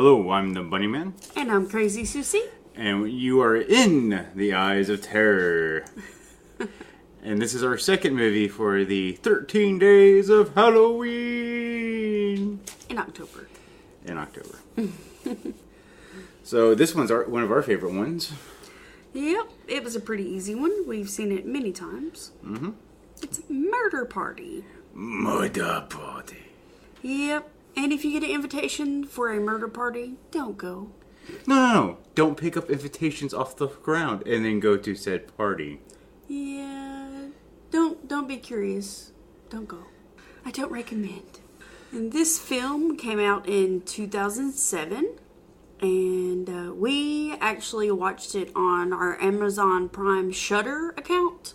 Hello, I'm the Bunny Man. And I'm Crazy Susie. And you are in the Eyes of Terror. And this is our second movie for the 13 Days of Halloween. In October. So this one's one of our favorite ones. Yep, it was a pretty easy one. We've seen it many times. Mm-hmm. It's Murder Party. Murder Party. Yep, and if you get an invitation for a murder party, don't go. No. Don't pick up invitations off the ground and then go to said party. Yeah, don't be curious. Don't go. I don't recommend. And this film came out in 2007, and we actually watched it on our Amazon Prime Shudder account.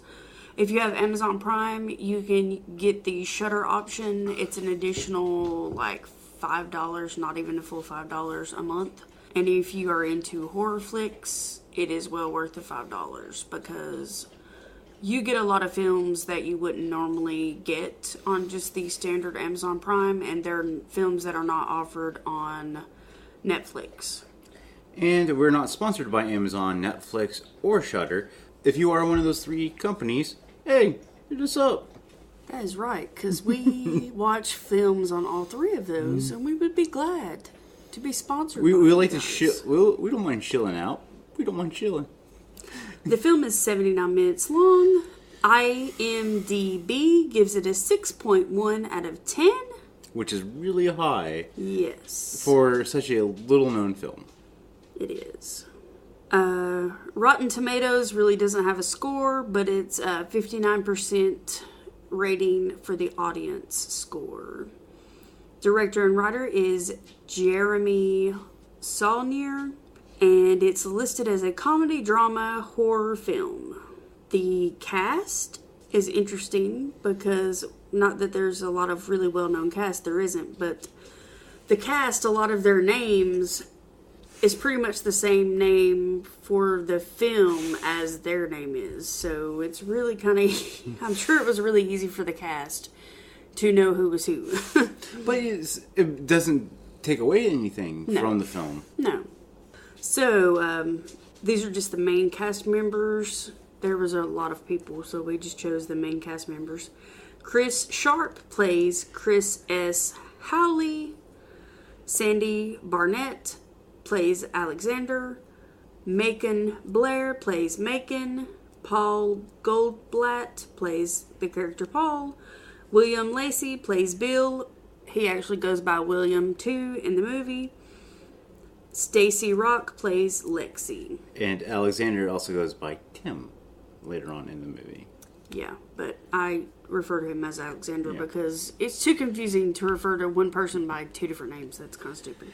If you have Amazon Prime, you can get the Shudder option. It's an additional like $5, not even a full $5 a month. And if you are into horror flicks, it is well worth the $5 because you get a lot of films that you wouldn't normally get on just the standard Amazon Prime, and they're films that are not offered on Netflix. And we're not sponsored by Amazon, Netflix, or Shudder. If you are one of those three companies, hey, hit us up. That is right, because we watch films on all three of those, and we would be glad to be sponsored. We like to chill. We don't mind chilling out. We don't mind chilling. The film is 79 minutes long. IMDb gives it a 6.1 out of 10. Which is really high. Yes. For such a little-known film. It is. Rotten Tomatoes really doesn't have a score, but it's a 59% rating for the audience score. Director and writer is Jeremy Saulnier, and it's listed as a comedy, drama, horror film. The cast is interesting because, not that there's a lot of really well-known cast, there isn't, but the cast, a lot of their names is pretty much the same name for the film as their name is. So it's really kind of, I'm sure it was really easy for the cast to know who was who. But it doesn't take away anything from the film. No. So, these are just the main cast members. There was a lot of people, so we just chose the main cast members. Chris Sharp plays Chris S. Howley. Sandy Barnett plays Alexander. Macon Blair plays Macon. Paul Goldblatt plays the character Paul. William Lacey plays Bill. He actually goes by William too in the movie. Stacy Rock plays Lexi. And Alexander also goes by Tim later on in the movie. Yeah, but I refer to him as Alexander because it's too confusing to refer to one person by two different names. That's kind of stupid.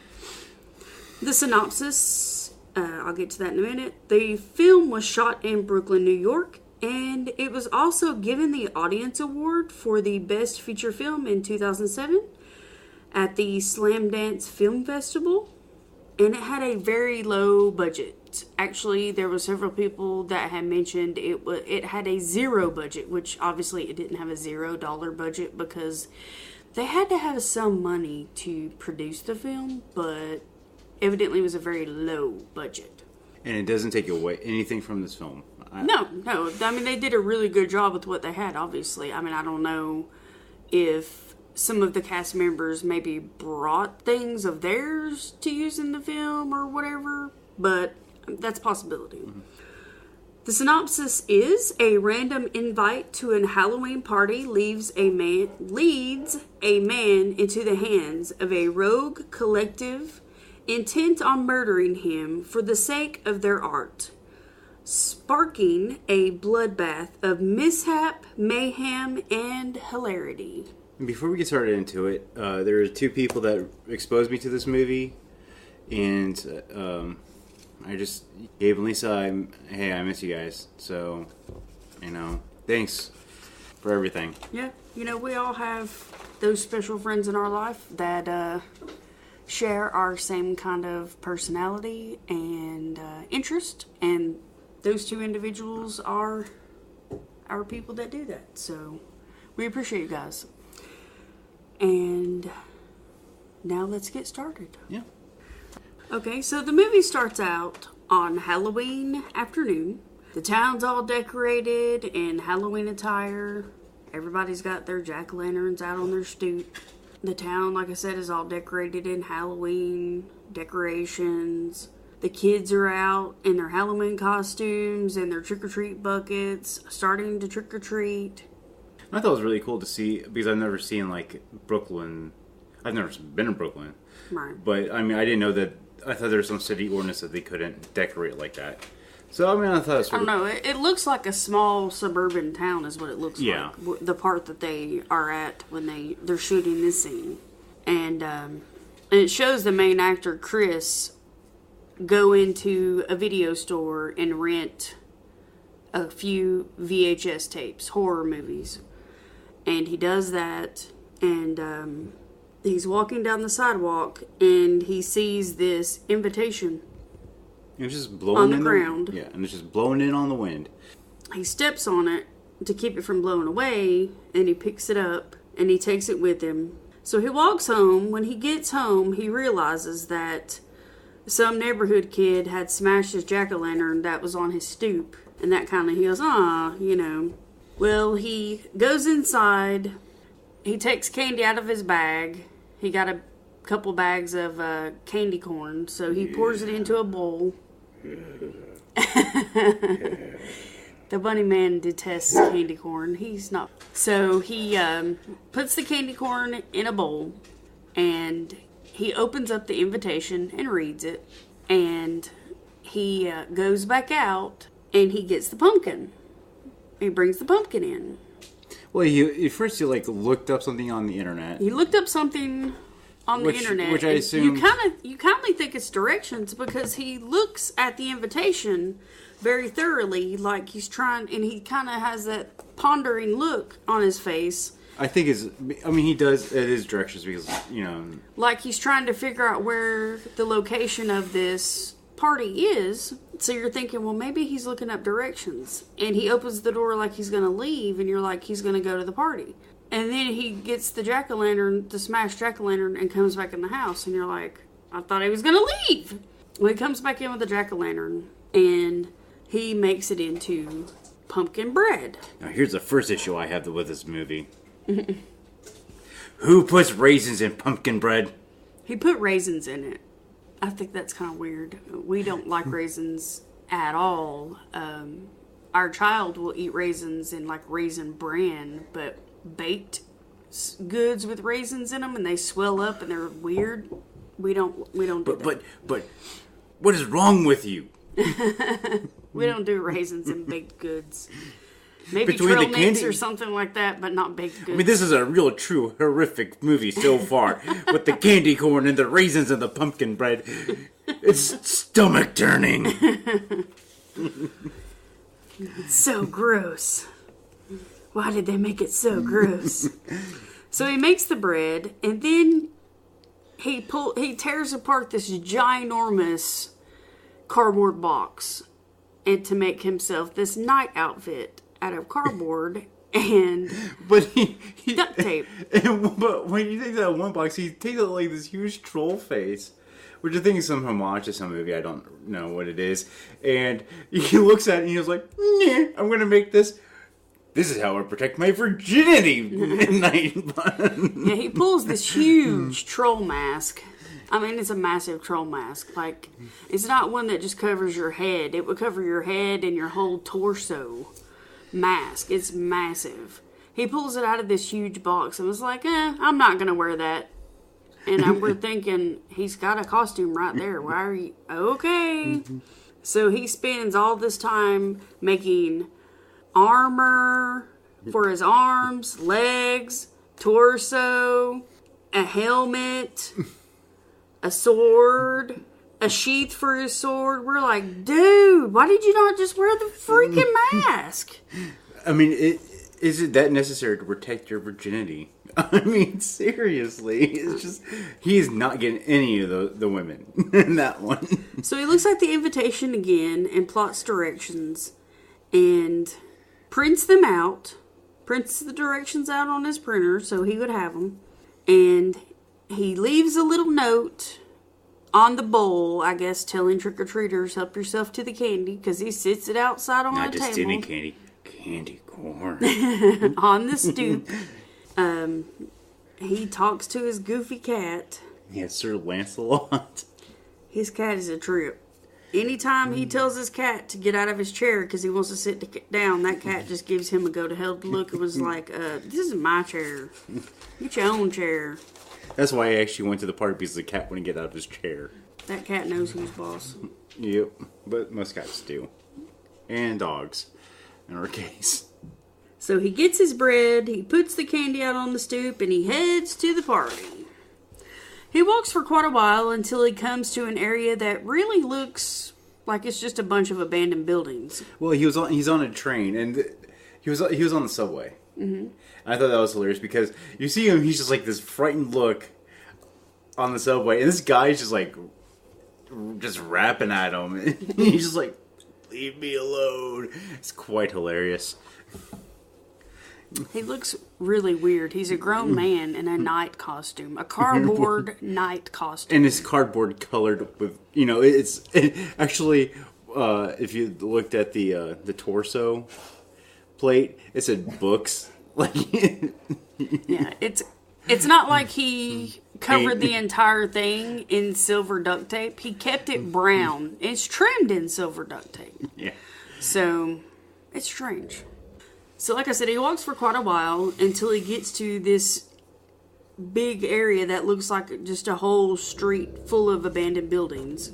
The synopsis, I'll get to that in a minute. The film was shot in Brooklyn, New York, and it was also given the Audience Award for the Best Feature Film in 2007 at the Slamdance Film Festival, and it had a very low budget. Actually, there were several people that had mentioned it had a zero budget, which obviously it didn't have a $0 budget because they had to have some money to produce the film, but evidently it was a very low budget. And it doesn't take away anything from this film. No. I mean, they did a really good job with what they had, obviously. I mean, I don't know if some of the cast members maybe brought things of theirs to use in the film or whatever, but that's a possibility. Mm-hmm. The synopsis is: a random invite to a Halloween party leads a man into the hands of a rogue collective intent on murdering him for the sake of their art, sparking a bloodbath of mishap, mayhem, and hilarity. Before we get started into it, there are two people that exposed me to this movie, and I just gave Lisa, hey, I miss you guys, so, thanks for everything. Yeah, we all have those special friends in our life that share our same kind of personality and interest, and those two individuals are our people that do that, so we appreciate you guys. And now let's get started. Yeah. Okay, so the movie starts out on Halloween afternoon. The town's all decorated in Halloween attire. Everybody's got their jack-o'-lanterns out on their stoop. The town, like I said, is all decorated in Halloween decorations. The kids are out in their Halloween costumes and their trick-or-treat buckets, starting to trick-or-treat. I thought it was really cool to see, because I've never seen, like, Brooklyn. I've never been in Brooklyn. Right. But, I mean, I didn't know that. I thought there was some city ordinance that they couldn't decorate like that. So, I mean, I thought it was I don't know. It looks like a small suburban town is what it looks like. The part that they are at when they're shooting this scene. And it shows the main actor, Chris, go into a video store and rent a few VHS tapes, horror movies. And he does that, and he's walking down the sidewalk, and he sees this invitation. It's just blowing on the ground. Yeah, and it's just blowing in on the wind. He steps on it to keep it from blowing away, and he picks it up, and he takes it with him. So he walks home. When he gets home, he realizes that some neighborhood kid had smashed his jack-o'-lantern that was on his stoop, and that kind of, he goes, Well, he goes inside. He takes candy out of his bag. He got a couple bags of candy corn, so he pours it into a bowl. The bunny man detests candy corn. He's not. So he puts the candy corn in a bowl, and he opens up the invitation and reads it. And he goes back out, and he gets the pumpkin. He brings the pumpkin in. Well, he first looked up something on the internet. He looked up something on the internet, which I assume you kind of think it's directions, because he looks at the invitation very thoroughly, like he's trying, and he kind of has that pondering look on his face. I think he does. It is directions because like he's trying to figure out where the location of this party is. So you're thinking, well, maybe he's looking up directions, and he opens the door like he's going to leave, and you're like, he's going to go to the party. And then he gets the jack-o'-lantern, the smashed jack-o'-lantern, and comes back in the house. And you're like, I thought he was going to leave. Well, he comes back in with the jack-o'-lantern, and he makes it into pumpkin bread. Now, here's the first issue I have with this movie. Who puts raisins in pumpkin bread? He put raisins in it. I think that's kind of weird. We don't like raisins at all. Our child will eat raisins in, like, Raisin Bran, but baked goods with raisins in them, and they swell up and they're weird. We don't do that. But what is wrong with you? We don't do raisins in baked goods. Maybe Between trail the mix candy or something like that, but not baked goods. I mean, this is a real, true, horrific movie so far. With the candy corn and the raisins and the pumpkin bread. It's stomach turning. It's so gross. Why did they make it so gross? So he makes the bread, and then he tears apart this ginormous cardboard box, and to make himself this night outfit out of cardboard and duct tape. But when he takes that one box, he takes out like this huge troll face, which I think is some homage to some movie. I don't know what it is. And he looks at it and he's like, "Nah, I'm going to make this. This is how I protect my virginity." Midnight. Yeah, he pulls this huge troll mask. I mean, it's a massive troll mask. Like, it's not one that just covers your head. It would cover your head and your whole torso mask. It's massive. He pulls it out of this huge box and was like, I'm not going to wear that. And we're thinking, he's got a costume right there. Why are you... Okay. So he spends all this time making armor for his arms, legs, torso, a helmet, a sword, a sheath for his sword. We're like, dude, why did you not just wear the freaking mask? I mean, is it that necessary to protect your virginity? I mean, seriously. It's just, he's not getting any of the women in that one. So he looks at the invitation again and plots directions and prints them out. Prints the directions out on his printer so he would have them. And he leaves a little note on the bowl, I guess, telling trick-or-treaters, help yourself to the candy, because he sits it outside on Not the just table. any candy. Candy corn. On the stoop. He talks to his goofy cat. Yes, Sir Lancelot. His cat is a trip. Anytime he tells his cat to get out of his chair because he wants to sit down, that cat just gives him a go-to-hell look. It was like, this is my chair. Get your own chair. That's why I actually went to the party, because the cat wouldn't get out of his chair. That cat knows who's boss. Yep, but most cats do. And dogs, in our case. So he gets his bread, he puts the candy out on the stoop, and he heads to the party. He walks for quite a while until he comes to an area that really looks like it's just a bunch of abandoned buildings. Well, he's on a train, and he was on the subway. Mm-hmm. I thought that was hilarious, because you see him, he's just like this frightened look on the subway, and this guy's just like just rapping at him, and he's just like, leave me alone. It's quite hilarious. He looks really weird. He's a grown man in a night costume. A cardboard night costume. And it's cardboard colored with, actually, if you looked at the torso plate, it said books. Like, yeah, it's not like he covered the entire thing in silver duct tape. He kept it brown. It's trimmed in silver duct tape. Yeah. So, it's strange. So, like I said, he walks for quite a while until he gets to this big area that looks like just a whole street full of abandoned buildings.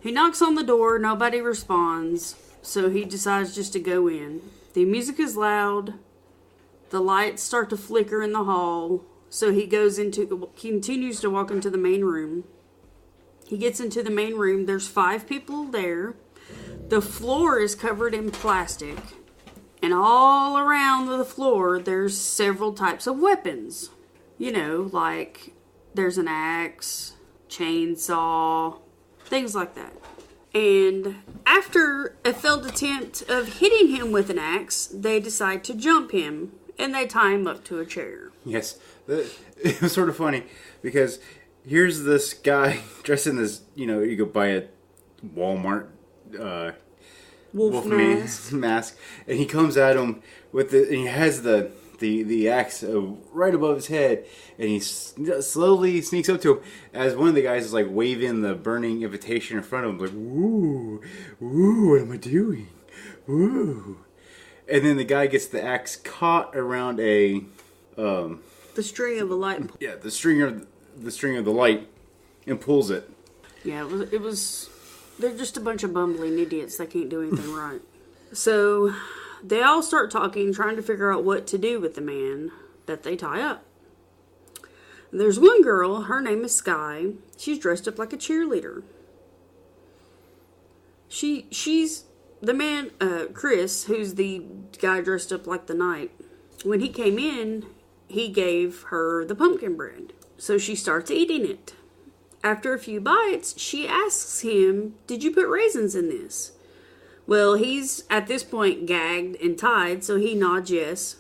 He knocks on the door, nobody responds, so he decides just to go in. The music is loud, the lights start to flicker in the hall, so he continues to walk into the main room. He gets into the main room, there's 5 people there. The floor is covered in plastic. And all around the floor, there's several types of weapons. Like there's an axe, chainsaw, things like that. And after a failed attempt of hitting him with an axe, they decide to jump him, and they tie him up to a chair. Yes. It was sort of funny, because here's this guy dressed in this, you go buy a Walmart Wolfman mask, and he comes at him and he has the axe right above his head, and he slowly sneaks up to him as one of the guys is like waving the burning invitation in front of him, like, woo, what am I doing? Woo. And then the guy gets the axe caught around the string of a light. Yeah, the string of the light, and pulls it. Yeah, it was. They're just a bunch of bumbling idiots that can't do anything right. So, they all start talking, trying to figure out what to do with the man that they tie up. There's one girl, her name is Sky. She's dressed up like a cheerleader. She's the man, Chris, who's the guy dressed up like the knight. When he came in, he gave her the pumpkin bread. So she starts eating it. After a few bites, she asks him, did you put raisins in this? Well, he's at this point gagged and tied, so he nods yes.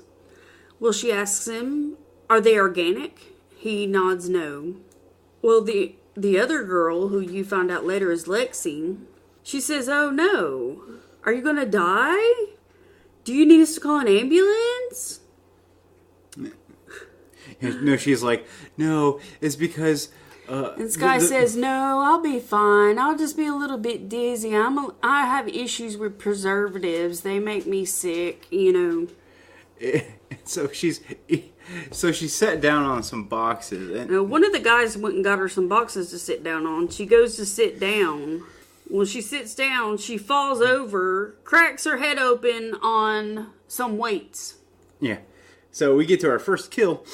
Well, she asks him, are they organic? He nods no. Well, the other girl, who you find out later is Lexi, she says, oh no, are you going to die? Do you need us to call an ambulance? No, she's like, no, it's because... and Sky says, no, I'll be fine. I'll just be a little bit dizzy. I have issues with preservatives. They make me sick, So she sat down on some boxes. And one of the guys went and got her some boxes to sit down on. She goes to sit down. When she sits down, she falls over, cracks her head open on some weights. Yeah. So we get to our first kill.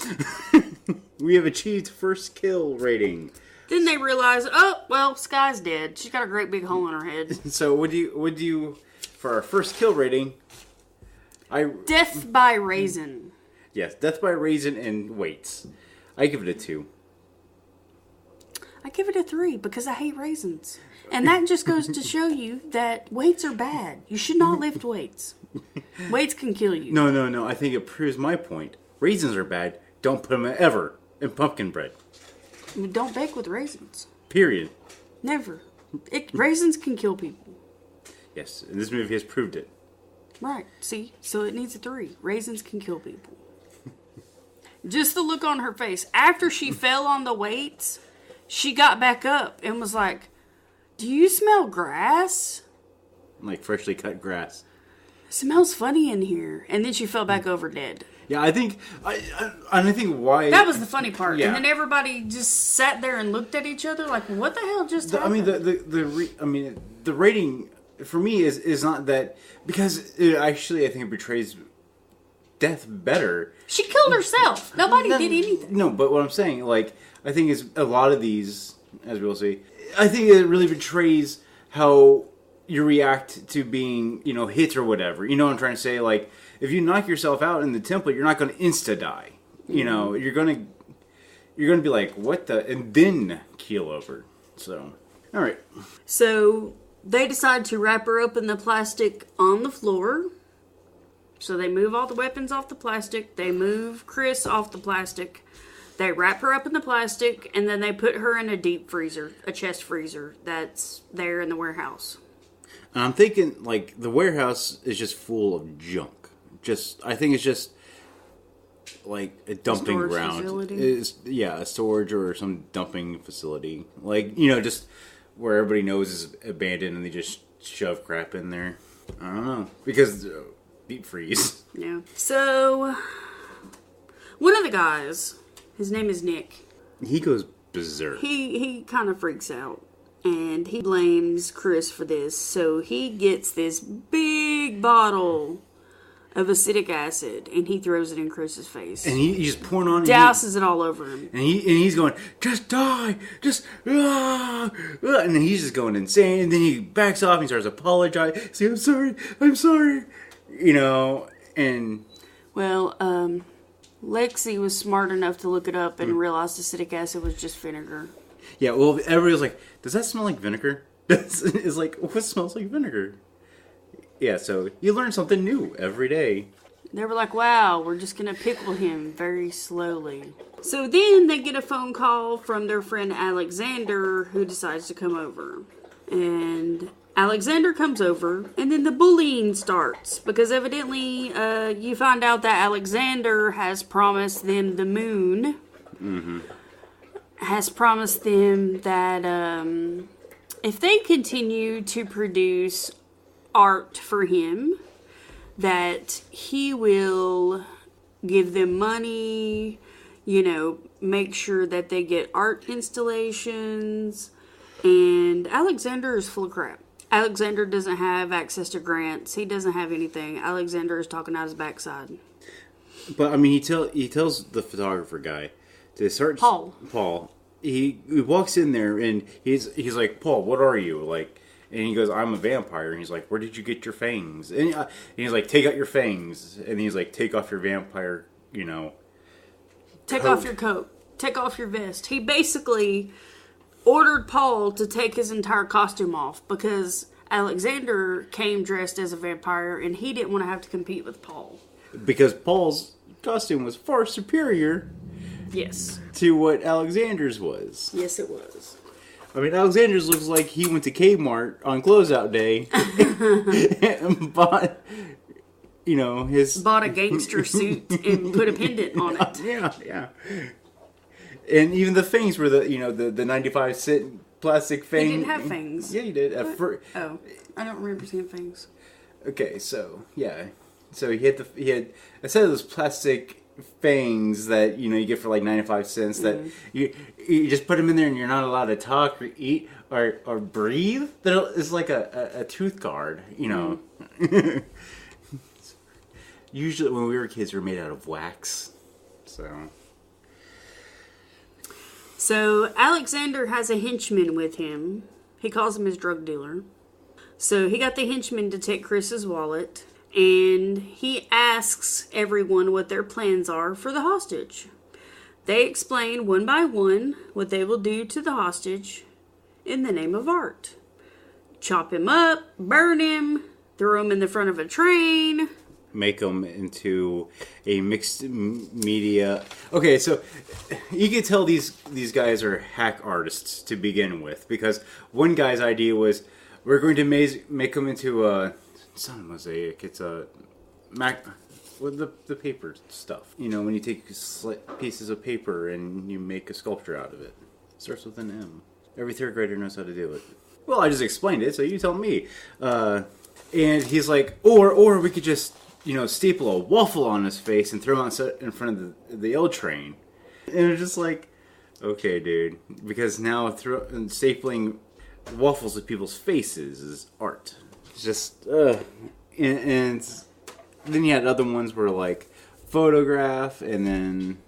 We have achieved first kill rating. Then they realize, oh, well, Sky's dead. She's got a great big hole in her head. So would you for our first kill rating? Death by raisin. Yes, death by raisin and weights. I give it a 2. I give it a 3 because I hate raisins. And that just goes to show you that weights are bad. You should not lift weights. Weights can kill you. No. I think it proves my point. Raisins are bad. Don't put them ever in pumpkin bread. Don't bake with raisins. Period. Never. Raisins can kill people. Yes, and this movie has proved it. Right. See? So it needs a 3. Raisins can kill people. Just the look on her face. After she fell on the weights, she got back up and was like, "Do you smell grass?" Like freshly cut grass. It smells funny in here. And then she fell back over dead. Yeah, I think why... That was the funny part. Yeah. And then everybody just sat there and looked at each other like, what the hell just happened? The rating for me is not that, because I think it portrays death better. She killed herself. Nobody did anything. No, but what I'm saying, like, I think is a lot of these, as we'll see, I think it really betrays how you react to being, hit or whatever. You know what I'm trying to say? Like, if you knock yourself out in the temple, you're not going to insta-die. You're going to be like, what the... And then keel over. So, all right. So, they decide to wrap her up in the plastic on the floor. So, they move all the weapons off the plastic. They move Chris off the plastic. They wrap her up in the plastic. And then they put her in a deep freezer, a chest freezer that's there in the warehouse. And I'm thinking, like, the warehouse is just full of junk. I think it's just like a dumping ground. A storage or some dumping facility. Like, just where everybody knows is abandoned and they just shove crap in there. I don't know. Because deep freeze. Yeah. So, one of the guys, his name is Nick. He goes berserk. He kind of freaks out. And he blames Chris for this. So he gets this big bottle of acidic acid, and he throws it in Chris's face. And he's just pouring on it. Douses it all over him. And he's going, just die! Just, and then he's just going insane. And then he backs off and he starts apologizing. Say, I'm sorry. And... Well, Lexi was smart enough to look it up and realized acidic acid was just vinegar. Yeah, well, everybody was like, does that smell like vinegar? It's like, what smells like vinegar? Yeah, so you learn something new every day. They were like, wow, we're just going to pickle him very slowly. So then they get a phone call from their friend Alexander, who decides to come over. And Alexander comes over, and then the bullying starts. Because evidently, you find out that Alexander has promised them the moon. Mm-hmm. Has promised them that if they continue to produce art for him, that he will give them money, make sure that they get art installations. And Alexander is full of crap. Alexander doesn't have access to grants. He doesn't have anything. Alexander is talking out his backside. But, I mean, he tells the photographer guy to start... Paul. He walks in there and he's like, Paul, what are you? Like... And he goes, I'm a vampire. And he's like, where did you get your fangs? And he's like, take out your fangs. And he's like, take off your vampire, Take coat. off your coat. Take off your vest. He basically ordered Paul to take his entire costume off because Alexander came dressed as a vampire and he didn't want to have to compete with Paul. Because Paul's costume was far superior. Yes. To what Alexander's was. Yes, it was. I mean, Alexander's looks like he went to Kmart on closeout day and bought, Bought a gangster suit and put a pendant on it. Yeah. And even the fangs were the 95-cent plastic fang. He didn't have fangs. Yeah, he did. I don't remember seeing fangs. Okay, so, yeah. So he had a set of those plastic fangs that you get for like 95 cents that you just put them in there and you're not allowed to talk or eat or breathe. It's like a tooth guard, Usually when we were kids we were made out of wax. So Alexander has a henchman with him. He calls him his drug dealer. So he got the henchman to take Chris's wallet. And he asks everyone what their plans are for the hostage. They explain one by one what they will do to the hostage in the name of art. Chop him up, burn him, throw him in the front of a train, make them into a mixed media. Okay, so you can tell these guys are hack artists to begin with, because one guy's idea was, we're going to make them into a... It's not a mosaic, it's a... with the paper stuff. You know, when you take pieces of paper and you make a sculpture out of it. It starts with an M. Every third grader knows how to do it. Well, I just explained it, so you tell me. And he's like, or we could just, staple a waffle on his face and throw him out in front of the L train. And it's just like, okay, dude. Because now stapling waffles to people's faces is art. It's just, and then you had other ones where, like, photograph, and then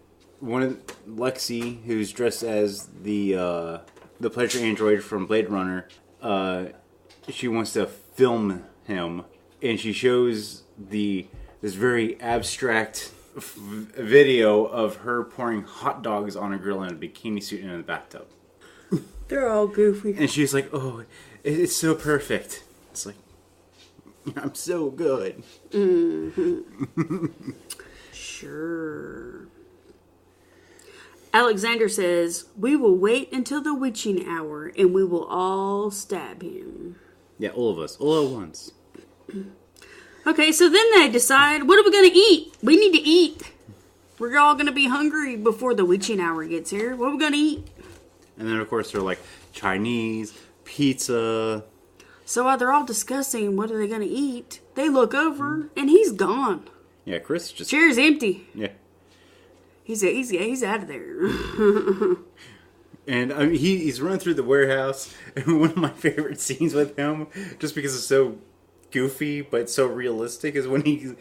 one of Lexi, who's dressed as the pleasure android from Blade Runner, she wants to film him, and she shows this very abstract video of her pouring hot dogs on a grill in a bikini suit in a bathtub. They're all goofy. And she's like, oh, it's so perfect. It's like, I'm so good. Mm-hmm. Sure. Alexander says, we will wait until the witching hour and we will all stab him. Yeah, all of us. All at once. Okay, so then they decide, what are we going to eat? We need to eat. We're all going to be hungry before the witching hour gets here. What are we going to eat? And then, of course, they're like Chinese, pizza. So while they're all discussing what are they going to eat, they look over, and he's gone. Yeah, Chris just... Chair's empty. Yeah. He's out of there. And he's running through the warehouse, and one of my favorite scenes with him, just because it's so goofy but so realistic, is when he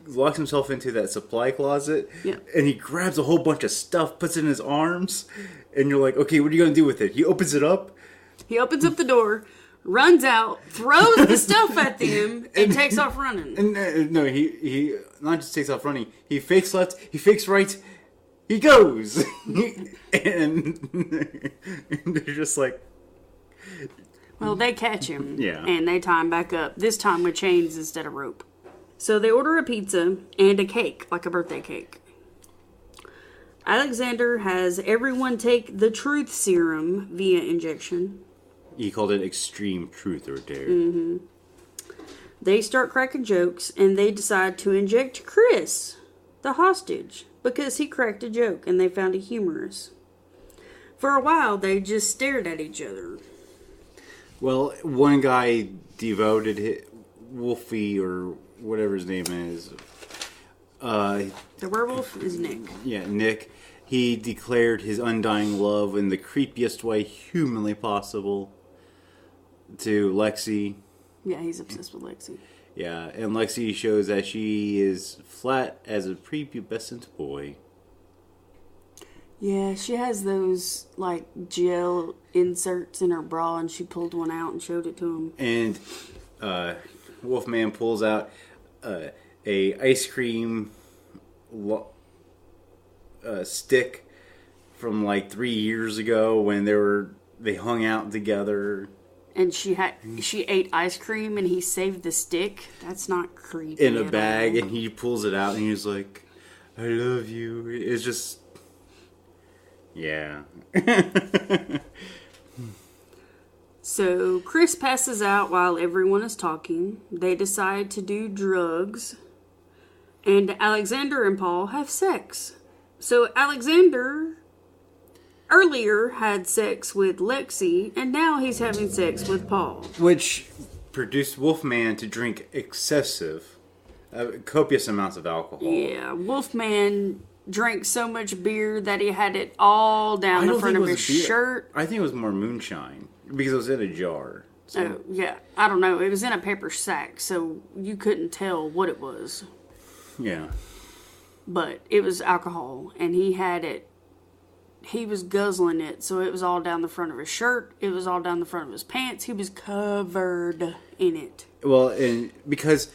locks himself into that supply closet, and he grabs a whole bunch of stuff, puts it in his arms, and you're like, okay, what are you going to do with it? He opens it up. He opens up the door, runs out, throws the stuff at them, and takes off running. And no, he not just takes off running. He fakes left, he fakes right, he goes. and they're just like... Well, they catch him, yeah, and they tie him back up, this time with chains instead of rope. So they order a pizza and a cake, like a birthday cake. Alexander has everyone take the truth serum via injection. He called it extreme truth or dare. Mm-hmm. They start cracking jokes, and they decide to inject Chris, the hostage, because he cracked a joke, and they found it humorous. For a while, they just stared at each other. Well, one guy devoted Wolfie, or whatever his name is. The werewolf is Nick. Yeah, Nick. He declared his undying love in the creepiest way humanly possible to Lexi. Yeah, he's obsessed with Lexi. Yeah, and Lexi shows that she is flat as a prepubescent boy. Yeah, she has those, like, gel inserts in her bra, and she pulled one out and showed it to him. And Wolfman pulls out a ice cream stick from, like, 3 years ago when they hung out together. And she ate ice cream, and he saved the stick. That's not creepy. In a bag, and he pulls it out, and he's like, I love you. It's just... Yeah. So, Chris passes out while everyone is talking. They decide to do drugs. And Alexander and Paul have sex. So, Alexander earlier had sex with Lexi, and now he's having sex with Paul. Which produced Wolfman to drink copious amounts of alcohol. Yeah, Wolfman drank so much beer that he had it all down the front of his shirt. I think it was more moonshine, because it was in a jar. So. Oh, yeah. I don't know. It was in a paper sack, so you couldn't tell what it was. Yeah. But it was alcohol, and he had it. He was guzzling it, so it was all down the front of his shirt. It was all down the front of his pants. He was covered in it. Well, and because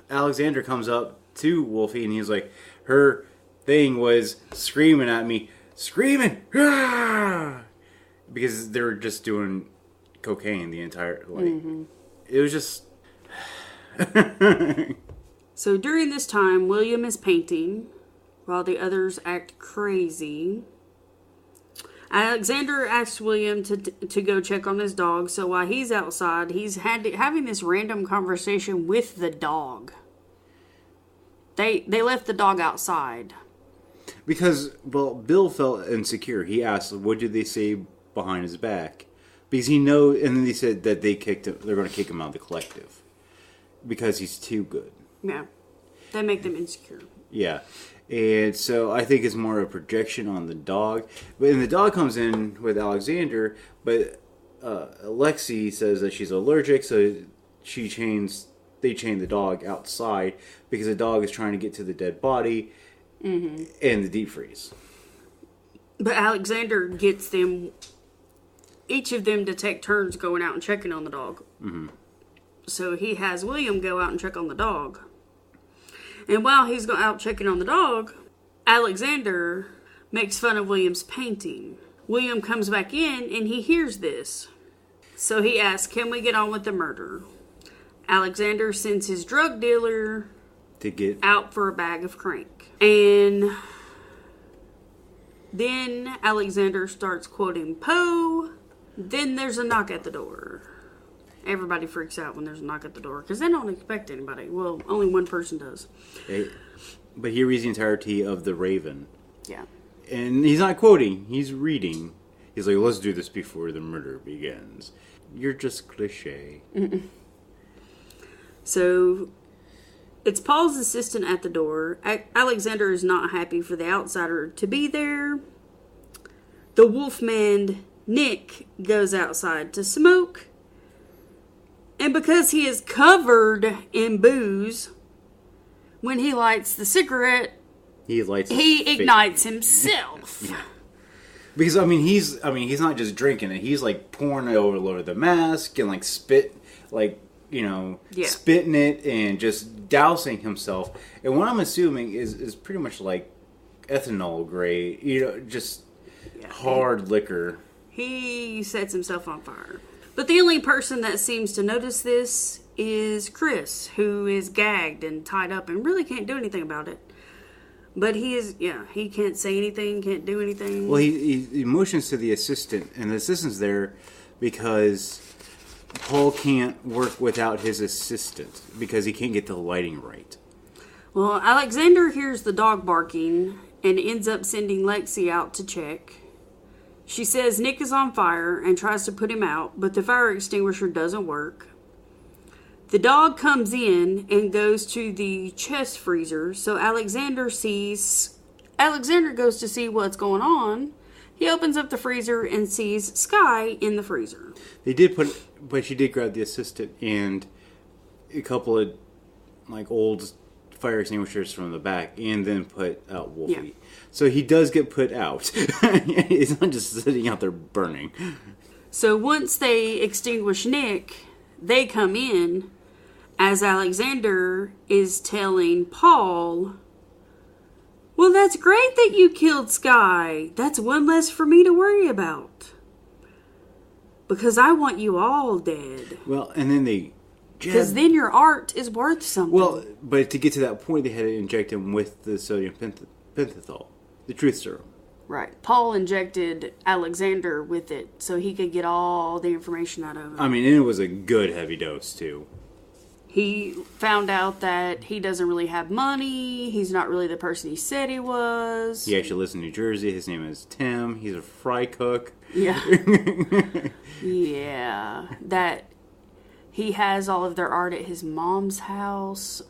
Alexander comes up to Wolfie, and he's like, her thing was screaming at me. Screaming! Ah! Because they were just doing cocaine the entire... Like, It was just... So during this time, William is painting while the others act crazy. Alexander asks William to go check on his dog. So while he's outside, he's having this random conversation with the dog. They left the dog outside. Because, well, Bill felt insecure. He asked, what did they say behind his back? Because he knows, and then they said that they're going to kick him out of the collective. Because he's too good. Yeah. They make them insecure. Yeah. And so I think it's more a projection on the dog. But and the dog comes in with Alexander, but Alexi says that she's allergic, so they chain the dog outside because the dog is trying to get to the dead body in the deep freeze. But Alexander gets them, each of them to take turns going out and checking on the dog. Mm-hmm. So he has William go out and check on the dog. And while he's out checking on the dog, Alexander makes fun of William's painting. William comes back in and he hears this. So he asks, can we get on with the murder? Alexander sends his drug dealer to get out for a bag of crank. And then Alexander starts quoting Poe. Then there's a knock at the door. Everybody freaks out when there's a knock at the door because they don't expect anybody. Well, only one person does. But he reads the entirety of The Raven. Yeah. And he's not quoting, he's reading. He's like, let's do this before the murder begins. You're just cliche. Mm-mm. So, it's Paul's assistant at the door. Alexander is not happy for the outsider to be there. The Wolfman, Nick, goes outside to smoke. And because he is covered in booze, when he lights the cigarette, he ignites himself. Yeah. Because he's not just drinking it; he's like pouring it over the mask and like spitting it and just dousing himself. And what I'm assuming is pretty much like ethanol grade, just hard liquor. He sets himself on fire. But the only person that seems to notice this is Chris, who is gagged and tied up and really can't do anything about it. But he can't say anything, can't do anything. Well, he motions to the assistant, and the assistant's there because Paul can't work without his assistant because he can't get the lighting right. Well, Alexander hears the dog barking and ends up sending Lexi out to check. She says Nick is on fire and tries to put him out, but the fire extinguisher doesn't work. The dog comes in and goes to the chest freezer, so Alexander goes to see what's going on. He opens up the freezer and sees Sky in the freezer. But she did grab the assistant and a couple of old fire extinguishers from the back and then put out Wolfie. Yeah. So he does get put out. He's not just sitting out there burning. So once they extinguish Nick, they come in as Alexander is telling Paul, well, that's great that you killed Sky. That's one less for me to worry about. Because I want you all dead. Well, and then because then your art is worth something. Well, but to get to that point, they had to inject him with the sodium pentothal, the truth serum. Right. Paul injected Alexander with it so he could get all the information out of him. And it was a good heavy dose, too. He found out that he doesn't really have money. He's not really the person he said he was. He actually lives in New Jersey. His name is Tim. He's a fry cook. Yeah. Yeah. That he has all of their art at his mom's house.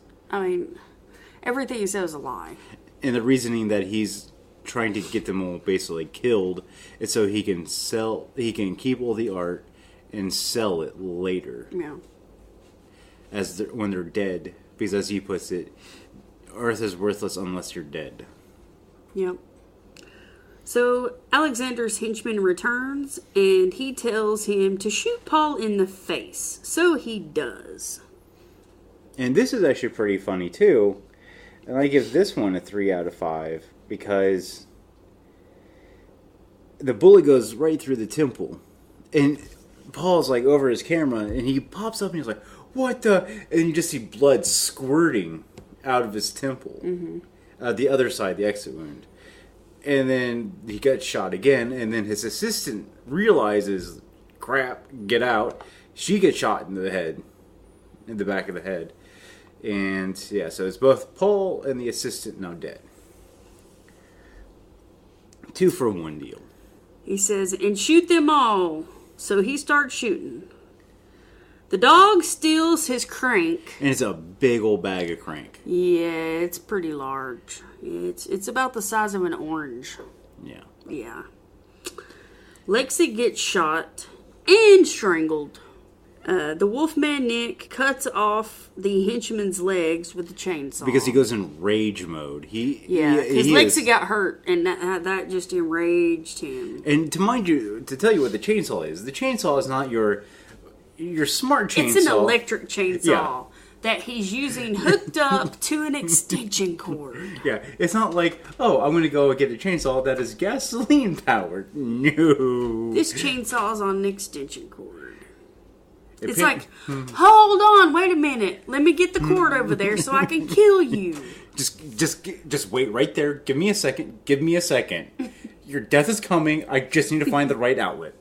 Everything he says is a lie. And the reasoning that he's trying to get them all basically killed is so he can keep all the art and sell it later. Yeah. When they're dead. Because as he puts it, Earth is worthless unless you're dead. Yep. So Alexander's henchman returns and he tells him to shoot Paul in the face. So he does. And this is actually pretty funny too. And I give this one a 3 out of 5 because the bullet goes right through the temple. And Paul's over his camera and he pops up and he's like, what the? And you just see blood squirting out of his temple. The other side, the exit wound. And then he gets shot again, and then his assistant realizes, crap, get out. She gets shot in the head, in the back of the head. And, yeah, so it's both Paul and the assistant now dead. 2-for-1 deal. He says, and shoot them all. So he starts shooting. The dog steals his crank. And it's a big old bag of crank. Yeah, it's pretty large. It's about the size of an orange. Yeah. Yeah. Lexi gets shot and strangled. The Wolfman Nick cuts off the henchman's legs with the chainsaw. Because he goes in rage mode. Because Lexi got hurt, and that just enraged him. And to tell you what the chainsaw is, the chainsaw is not your smart chainsaw. It's an electric chainsaw that he's using hooked up to an extension cord. Yeah, it's not like, oh, I'm going to go get a chainsaw that is gasoline powered. No. This chainsaw's on an extension cord. It's like, hold on, wait a minute. Let me get the cord over there so I can kill you. Just wait right there. Give me a second. Give me a second. Your death is coming. I just need to find the right outlet.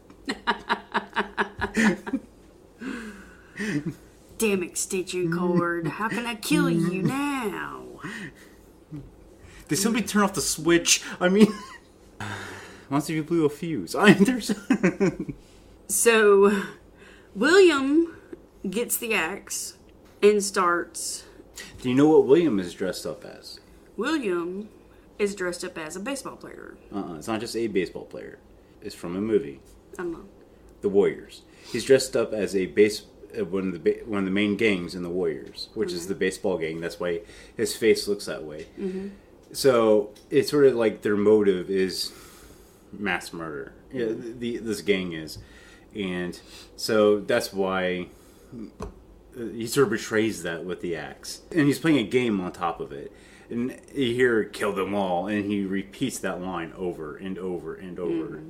Damn extension cord. How can I kill you now? Did somebody turn off the switch? I mean, once you blew a fuse. So, William gets the axe and starts... Do you know what William is dressed up as? William is dressed up as a baseball player. It's not just a baseball player. It's from a movie. I don't know. The Warriors. He's dressed up as one of the main gangs in the Warriors, which is the baseball gang. That's why his face looks that way. Mm-hmm. So it's sort of like their motive is mass murder. Yeah, this gang is, and so that's why he sort of betrays that with the axe. And he's playing a game on top of it. And you hear "kill them all," and he repeats that line over and over and over. Mm-hmm.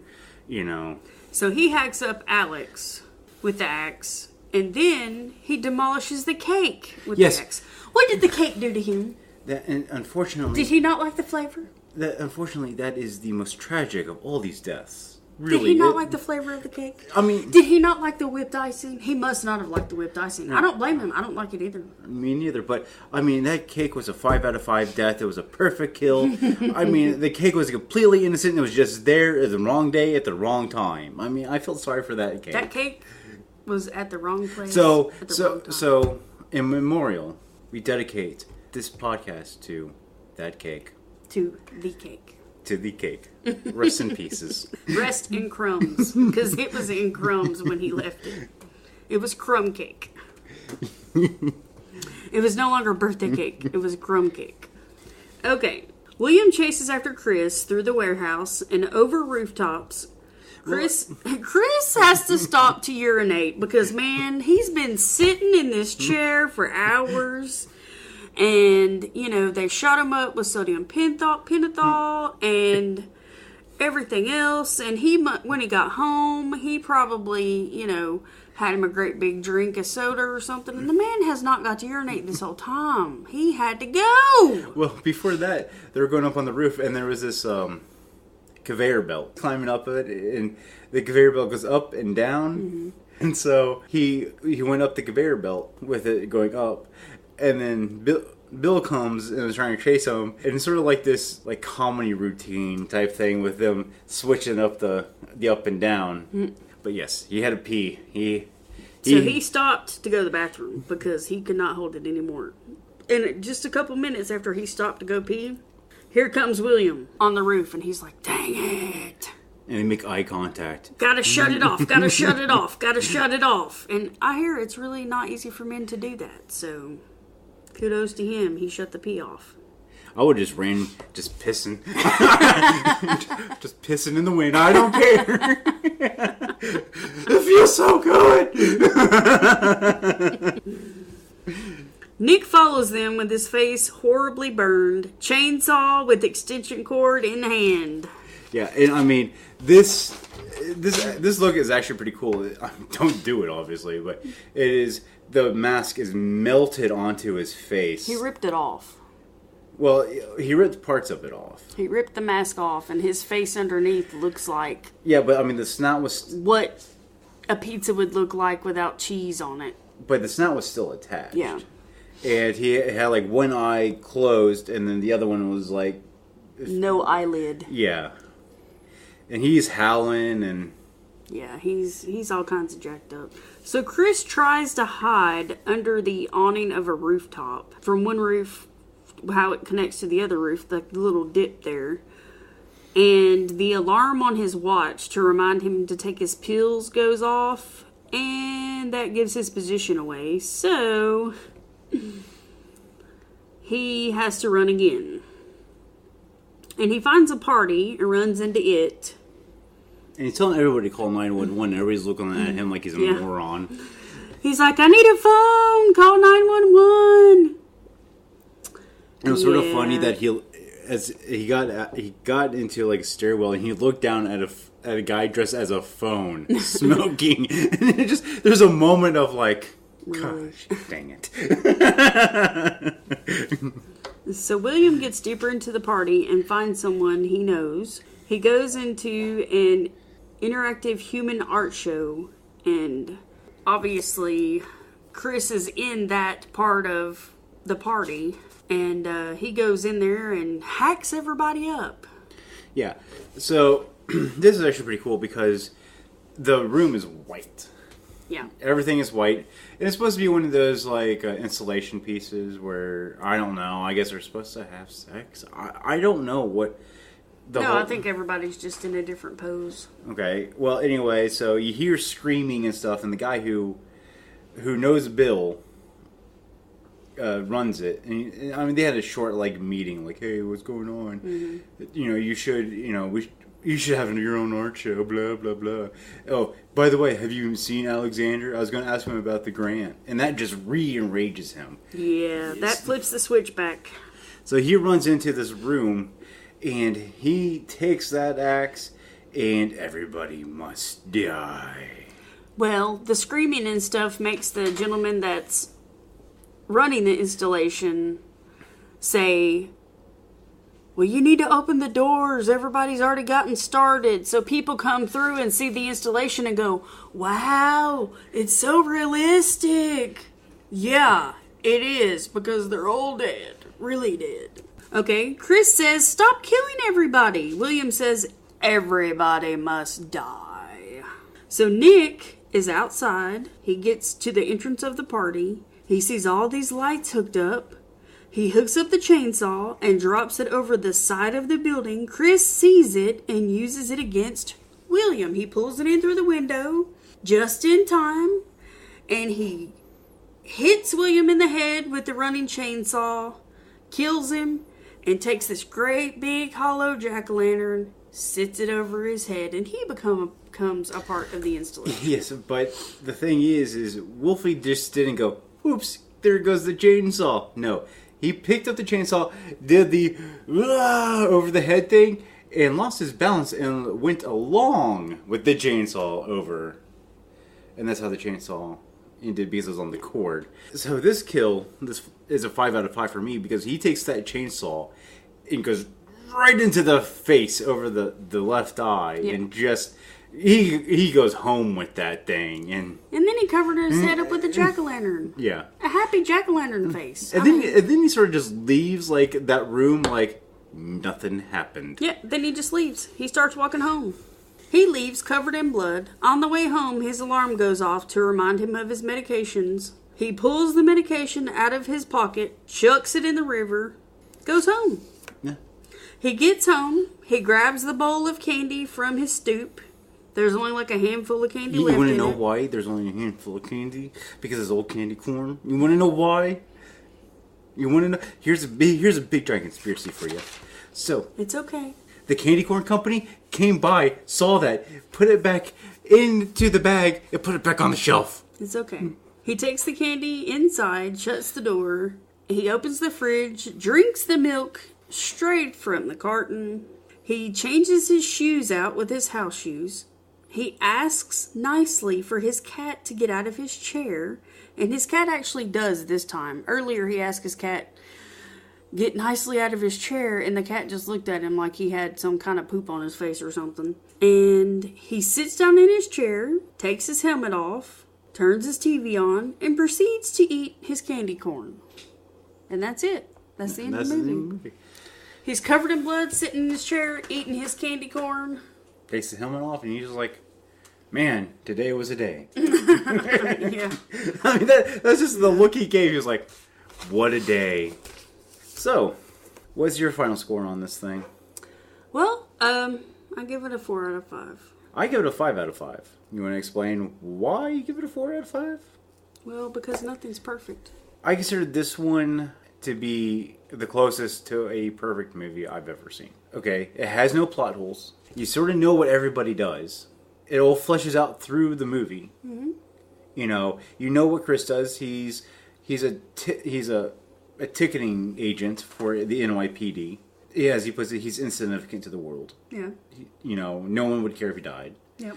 You know. So he hacks up Alex with the axe, and then he demolishes the cake with the axe. What did the cake do to him? Unfortunately, did he not like the flavor? Unfortunately, that is the most tragic of all these deaths. Really, did he not like the flavor of the cake? I mean, did he not like the whipped icing? He must not have liked the whipped icing. No. I don't blame him. I don't like it either. Me neither. But I mean, that cake was a 5 out of 5 death. It was a perfect kill. I mean, the cake was completely innocent. It was just there at the wrong day at the wrong time. I mean, I feel sorry for that cake. That cake was at the wrong place. So in memorial, we dedicate this podcast to that cake. To the cake. To the cake. Rest in pieces. Rest in crumbs. Because it was in crumbs when he left it. It was crumb cake. It was no longer birthday cake. It was crumb cake. Okay. William chases after Chris through the warehouse and over rooftops. Chris has to stop to urinate because, man, he's been sitting in this chair for hours. And, you know, they shot him up with sodium pentothal and everything else. And when he got home, he probably, you know, had him a great big drink of soda or something. And the man has not got to urinate this whole time. He had to go. Well, before that, they were going up on the roof and there was this conveyor belt climbing up it. And the conveyor belt goes up and down. Mm-hmm. And so he went up the conveyor belt with it going up. And then Bill comes and was trying to chase him. And it's sort of like this like comedy routine type thing with them switching up the up and down. Mm. But yes, he had to pee. So he stopped to go to the bathroom because he could not hold it anymore. And just a couple minutes after he stopped to go pee, here comes William on the roof. And he's like, dang it. And they make eye contact. Gotta shut it off. Gotta shut it off. Gotta shut it off. And I hear it's really not easy for men to do that. So kudos to him. He shut the pee off. I would just pissing. Just pissing in the wind. I don't care. It feels so good. Nick follows them with his face horribly burned, chainsaw with extension cord in hand. Yeah, and I mean, this look is actually pretty cool. Don't do it, obviously, but it is. The mask is melted onto his face. He ripped it off. Well, he ripped parts of it off. He ripped the mask off, and his face underneath looks like... Yeah, but I mean, the snout was... what a pizza would look like without cheese on it. But the snout was still attached. Yeah. And he had, like, one eye closed, and then the other one was, like... no eyelid. Yeah. And he's howling, and... yeah, he's all kinds of jacked up. So Chris tries to hide under the awning of a rooftop. From one roof, how it connects to the other roof, the little dip there. And the alarm on his watch to remind him to take his pills goes off. And that gives his position away. So he has to run again. And he finds a party and runs into it. And he's telling everybody to call 911. Everybody's looking at him like he's a moron. He's like, I need a phone. Call 911. And it was sort of funny that he got into like a stairwell and he looked down at a guy dressed as a phone, smoking. And there's a moment of like, gosh, dang it. So William gets deeper into the party and finds someone he knows. He goes into an interactive human art show, and obviously Chris is in that part of the party, and he goes in there and hacks everybody up. Yeah, so this is actually pretty cool because the room is white. Yeah. Everything is white. And it's supposed to be one of those, like, installation pieces where, I don't know, I guess they're supposed to have sex. I don't know what... I think everybody's just in a different pose. Okay. Well, anyway, so you hear screaming and stuff, and the guy who knows Bill runs it. And I mean, they had a short like meeting, like, "Hey, what's going on? Mm-hmm. You should have your own art show." Blah blah blah. Oh, by the way, have you seen Alexander? I was going to ask him about the grant, and that just re-enrages him. Yeah, that flips the switch back. So he runs into this room. And he takes that axe, and everybody must die. Well, the screaming and stuff makes the gentleman that's running the installation say, well, you need to open the doors. Everybody's already gotten started. So people come through and see the installation and go, wow, it's so realistic. Yeah, it is, because they're all dead. Really dead. Okay, Chris says, stop killing everybody. William says, everybody must die. So Nick is outside. He gets to the entrance of the party. He sees all these lights hooked up. He hooks up the chainsaw and drops it over the side of the building. Chris sees it and uses it against William. He pulls it in through the window just in time. And he hits William in the head with the running chainsaw, kills him, and takes this great big hollow jack-o'-lantern, sits it over his head, and he becomes a part of the installation. Yes, but the thing is Wolfie just didn't go, oops, there goes the chainsaw. No, he picked up the chainsaw, did the over the head thing, and lost his balance and went along with the chainsaw over. And that's how the chainsaw ended, because it was on the cord. So this is a 5 out of 5 for me, because he takes that chainsaw and goes right into the face over the left eye, and just he goes home with that thing, and then he covered his head up with a jack-o'-lantern. Yeah, a happy jack-o'-lantern face. And then he sort of just leaves like that room like nothing happened. Yeah, then he just leaves. He starts walking home. He leaves covered in blood. On the way home, his alarm goes off to remind him of his medications. He pulls the medication out of his pocket, chucks it in the river, goes home. Yeah. He gets home. He grabs the bowl of candy from his stoop. There's only like a handful of candy left in it. You want to know why there's only a handful of candy? Because it's old candy corn. You want to know why? You want to know? Here's a big giant conspiracy for you. So it's okay. The candy corn company came by, saw that, put it back into the bag, and put it back on the shelf. It's okay. He takes the candy inside, shuts the door. He opens the fridge, drinks the milk straight from the carton. He changes his shoes out with his house shoes. He asks nicely for his cat to get out of his chair. And his cat actually does this time. Earlier he asked his cat, get nicely out of his chair, and the cat just looked at him like he had some kind of poop on his face or something. And he sits down in his chair, takes his helmet off, turns his TV on, and proceeds to eat his candy corn. And that's it. That's the end of the movie. He's covered in blood, sitting in his chair, eating his candy corn. Takes the helmet off, and he's just like, man, today was a day. Yeah. I mean, that's just the look he gave. He was like, what a day. So, what's your final score on this thing? Well, I give it a 4 out of 5. I give it a 5 out of 5. You want to explain why you give it a 4 out of 5? Well, because nothing's perfect. I consider this one to be the closest to a perfect movie I've ever seen. Okay, it has no plot holes. You sort of know what everybody does. It all fleshes out through the movie. Mm-hmm. You know what Chris does. He's a ticketing agent for the NYPD. As he puts it, he's insignificant to the world. Yeah. No one would care if he died. Yep.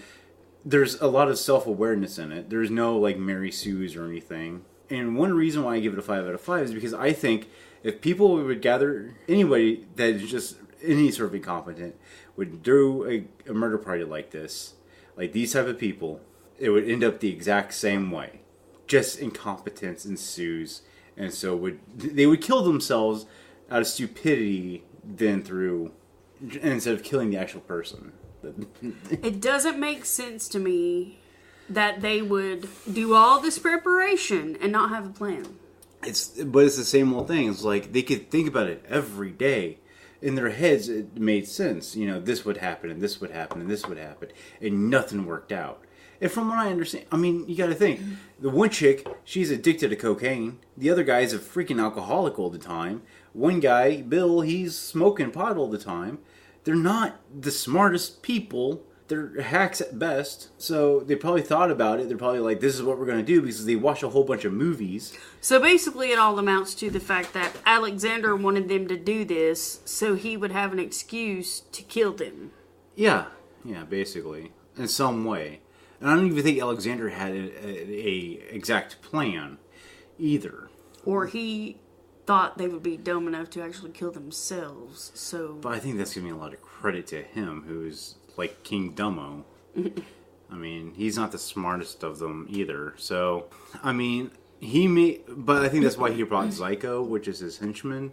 There's a lot of self-awareness in it. There's no, like, Mary Sue's or anything. And one reason why I give it a 5 out of 5 is because I think if people would gather, anybody that is just any sort of incompetent would do a murder party like this, like these type of people, it would end up the exact same way. Just incompetence ensues. And so they would kill themselves out of stupidity instead of killing the actual person. It doesn't make sense to me that they would do all this preparation and not have a plan. But it's the same old thing. It's like they could think about it every day. In their heads, it made sense. This would happen, and this would happen, and this would happen, and nothing worked out. And from what I understand, I mean, you got to think, the one chick, she's addicted to cocaine. The other guy is a freaking alcoholic all the time. One guy, Bill, he's smoking pot all the time. They're not the smartest people. They're hacks at best. So they probably thought about it. They're probably like, this is what we're going to do, because they watched a whole bunch of movies. So basically it all amounts to the fact that Alexander wanted them to do this so he would have an excuse to kill them. Yeah, basically. In some way. And I don't even think Alexander had a exact plan either. Or he thought they would be dumb enough to actually kill themselves. But I think that's giving a lot of credit to him, who's like King Dumbo. I mean, he's not the smartest of them either. So, I mean, but I think that's why he brought Zyko, which is his henchman,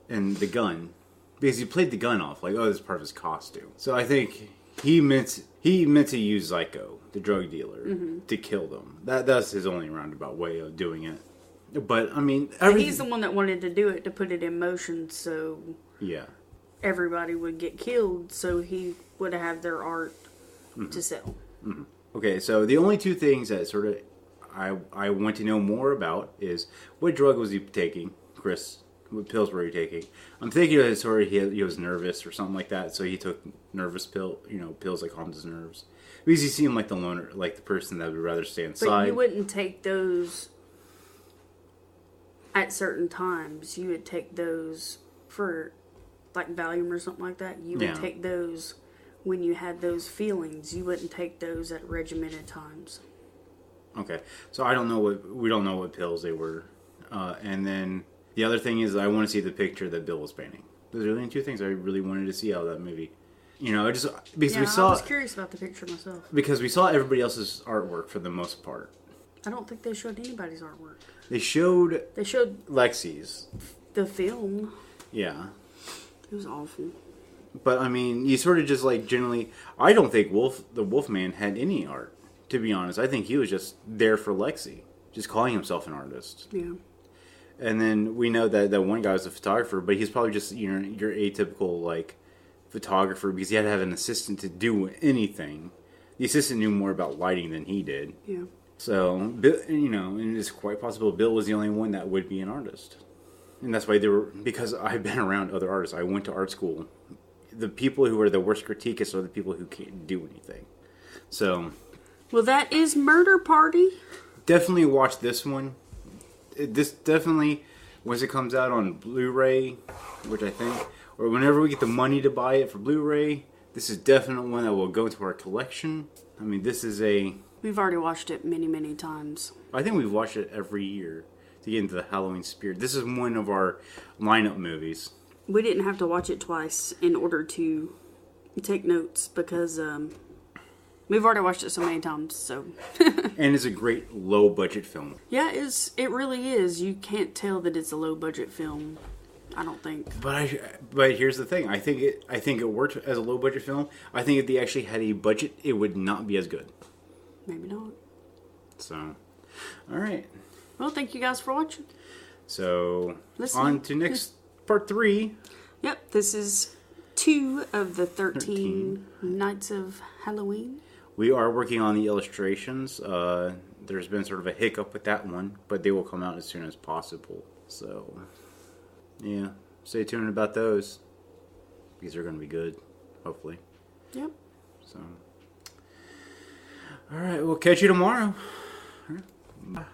and the gun. Because he played the gun off, like, oh, this is part of his costume. So I think he meant to use Zyko, the drug dealer, to kill them. That's his only roundabout way of doing it. But, I mean... he's the one that wanted to do it, to put it in motion, so... Yeah. Everybody would get killed, so he would have their art to sell. Mm-hmm. Okay, so the only two things that sort of I want to know more about is what drug was he taking, Chris? What pills were he taking? I'm thinking that sort of he was nervous or something like that, so he took nervous pills that calmed his nerves. Because he seemed like the loner, like the person that would rather stay inside. But you wouldn't take those at certain times. You would take those for like Valium or something like that. You would take those when you had those feelings. You wouldn't take those at regimented times. Okay, so we don't know what pills they were, and then the other thing is I want to see the picture that Bill was painting. Those are the only two things I really wanted to see out of that movie. I was curious about the picture myself because we saw everybody else's artwork for the most part. I don't think they showed anybody's artwork. They showed Lexi's. The film. Yeah. It was awful. But I mean, you sort of just like generally. I don't think the Wolfman had any art. To be honest, I think he was just there for Lexi, just calling himself an artist. Yeah. And then we know that one guy was a photographer, but he's probably just your atypical like photographer because he had to have an assistant to do anything. The assistant knew more about lighting than he did. Yeah. So and it's quite possible Bill was the only one that would be an artist. And that's why because I've been around other artists. I went to art school. The people who are the worst critiquists are the people who can't do anything. So... Well, that is Murder Party. Definitely watch this one. This definitely, once it comes out on Blu-ray, which I think, or whenever we get the money to buy it for Blu-ray, this is definitely one that will go into our collection. I mean, this is We've already watched it many, many times. I think we've watched it every year to get into the Halloween spirit. This is one of our lineup movies. We didn't have to watch it twice in order to take notes because we've already watched it so many times. So, and it's a great low-budget film. Yeah, it really is. You can't tell that it's a low-budget film. I don't think. But here's the thing. I think it worked as a low budget film. I think if they actually had a budget, it would not be as good. Maybe not. So, all right. Well, thank you guys for watching. So, on to next part 3. Yep, this is 2 of the 13 Nights of Halloween. We are working on the illustrations. There's been sort of a hiccup with that one, but they will come out as soon as possible. So, yeah, stay tuned about those. These are going to be good, hopefully. Yep. So, all right, we'll catch you tomorrow. Bye.